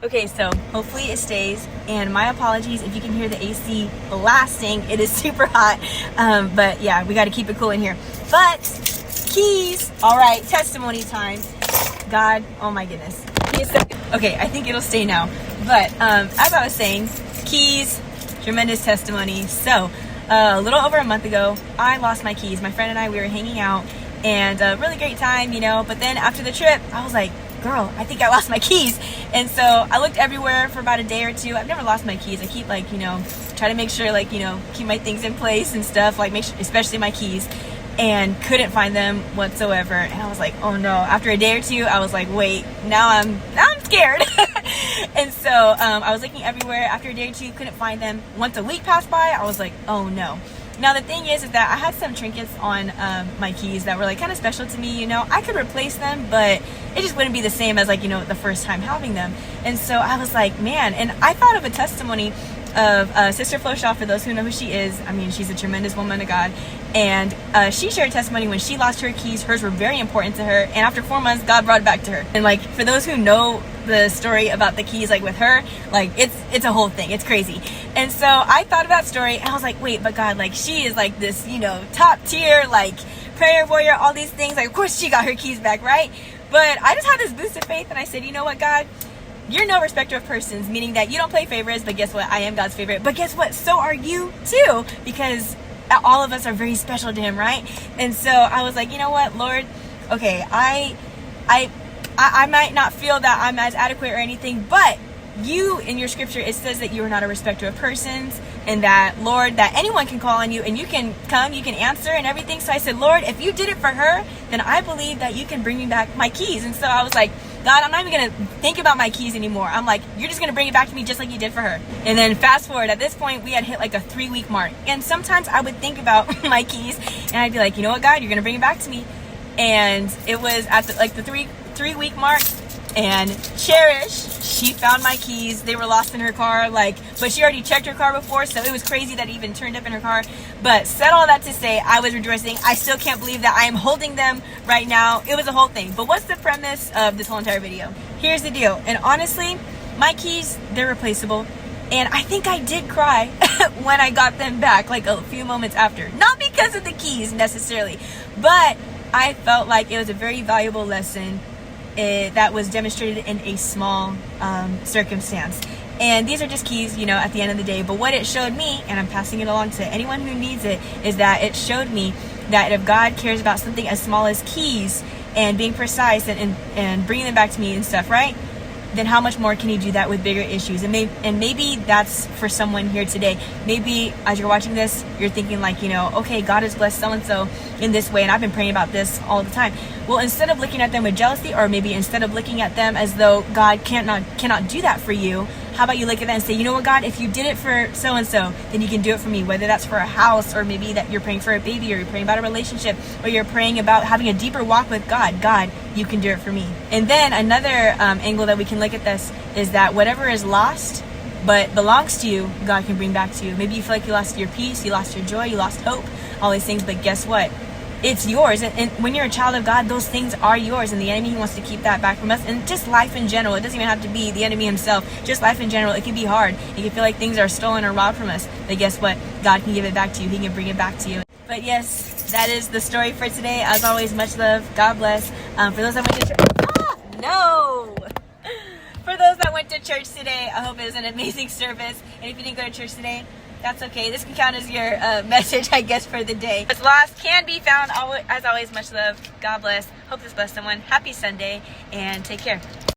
Okay, so hopefully it stays, and my apologies if you can hear the AC blasting. It is super hot, but yeah, we got to keep it cool in here. But keys, all right, testimony time. God, oh my goodness. Okay, I think it'll stay now. But as I was saying, keys, tremendous testimony. So a little over a month ago, I lost my keys. My friend and I, we were hanging out, and a really great time, you know. But then after the trip, I was like, girl, I think I lost my keys. And so I looked everywhere for about a day or two. I've never lost my keys. I keep, like, you know, try to make sure, like, you know, keep my things in place and stuff, like make sure, especially my keys, and couldn't find them whatsoever. And I was like, oh no. After a day or two, I was like, wait, now I'm scared. And so I was looking everywhere. After a day or two, couldn't find them. Once a week passed by, I was like, oh no. Now the thing is that I had some trinkets on my keys that were like kind of special to me, you know. I could replace them, but it just wouldn't be the same as, like, you know, the first time having them. And so I was like, man, and I thought of a testimony of Sister Flo Shaw. For those who know who she is, I mean, she's a tremendous woman of God. And she shared testimony when she lost her keys. Hers were very important to her, and after 4 months, God brought it back to her. And like, for those who know the story about the keys, like with her, like it's a whole thing. It's crazy. And so I thought of that story, and I was like, wait, but God, like, she is like this, you know, top tier, like, prayer warrior, all these things. Like, of course she got her keys back, right? But I just had this boost of faith, and I said, you know what, God, you're no respecter of persons, meaning that you don't play favorites. But guess what? I am God's favorite. But guess what? So are you too, because all of us are very special to him, right? And so I was like, you know what, Lord, okay, I might not feel that I'm as adequate or anything, but you, in your scripture, it says that you are not a respecter of persons, and that, Lord, that anyone can call on you and you can come, you can answer and everything. So I said, Lord, if you did it for her, then I believe that you can bring me back my keys. And so I was like, God, I'm not even going to think about my keys anymore. I'm like, you're just going to bring it back to me just like you did for her. And then fast forward, at this point, we had hit like a 3-week mark. And sometimes I would think about my keys, and I'd be like, you know what, God, you're going to bring it back to me. And it was at the three-week mark, and Cherish, she found my keys. They were lost in her car, like, but she already checked her car before, so it was crazy that it even turned up in her car. But said all that to say, I was rejoicing. I still can't believe that I am holding them right now. It was a whole thing. But what's the premise of this whole entire video? Here's the deal. And honestly, my keys, they're replaceable. And I think I did cry when I got them back, like a few moments after. Not because of the keys necessarily, but I felt like it was a very valuable lesson that was demonstrated in a small circumstance. And these are just keys, you know, at the end of the day. But what it showed me, and I'm passing it along to anyone who needs it, is that it showed me that if God cares about something as small as keys and being precise and bringing them back to me and stuff, right? Then how much more can he do that with bigger issues? And maybe that's for someone here today. Maybe as you're watching this, you're thinking like, you know, okay, God has blessed so-and-so in this way, and I've been praying about this all the time. Well, instead of looking at them with jealousy, or maybe instead of looking at them as though God cannot do that for you, how about you look at that and say, you know what, God, if you did it for so-and-so, then you can do it for me. Whether that's for a house, or maybe that you're praying for a baby, or you're praying about a relationship, or you're praying about having a deeper walk with God. God, you can do it for me. And then another angle that we can look at this is that whatever is lost but belongs to you, God can bring back to you. Maybe you feel like you lost your peace, you lost your joy, you lost hope, all these things, but guess what? It's yours. And when you're a child of God, those things are yours, and the enemy, he wants to keep that back from us. And just life in general, it doesn't even have to be the enemy himself, just life in general, it can be hard. You can feel like things are stolen or robbed from us, but guess what? God can give it back to you. He can bring it back to you. But yes, that is the story for today. As always, much love. God bless. For those that went to church, for those that went to church today, I hope it was an amazing service. And if you didn't go to church today, that's okay. This can count as your message, I guess, for the day. What's lost can be found. As always, much love. God bless. Hope this blessed someone. Happy Sunday, and take care.